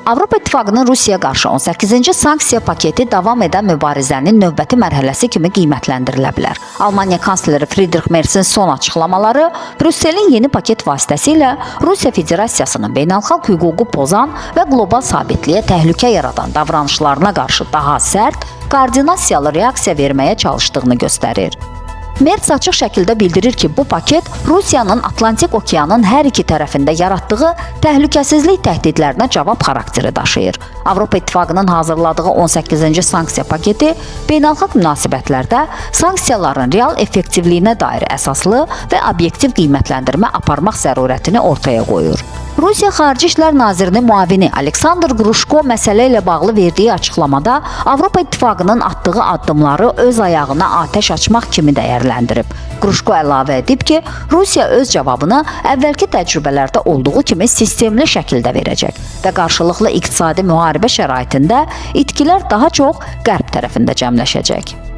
Avropa İttifaqının Rusiyaya qarşı 18-ci sanksiya paketi davam edən mübarizənin növbəti mərhələsi kimi qiymətləndirilə bilər. Almaniya kansleri Friedrich Merz'in son açıqlamaları Brüsselin yeni paket vasitəsilə Rusiya Federasiyasının beynəlxalq hüququ pozan və qlobal sabitliyə təhlükə yaradan davranışlarına qarşı daha sərt, koordinasiyalı reaksiya verməyə çalışdığını göstərir. Merz açıq şəkildə bildirir ki, bu paket Rusiyanın Atlantik Okeanın hər iki tərəfində yaratdığı təhlükəsizlik təhdidlərinə cavab xarakteri daşıyır. Avropa İttifaqının hazırladığı 18-ci sanksiya paketi beynəlxalq münasibətlərdə sanksiyaların real effektivliyinə dair əsaslı və obyektiv qiymətləndirmə aparmaq zərurətini ortaya qoyur. Rusiya Xarici İşlər Nazirinin müavini Aleksandr Grushko məsələ ilə bağlı verdiyi açıqlamada Avropa İttifaqının atdığı addımları öz ayağına atəş açmaq kimi dəyərləndirib. Grushko əlavə edib ki, Rusiya öz cavabını əvvəlki təcrübələrdə olduğu kimi sistemli şəkildə verəcək və qarşılıqlı iqtisadi müharibə şəraitində itkilər daha çox qərb tərəfində cəmləşəcək.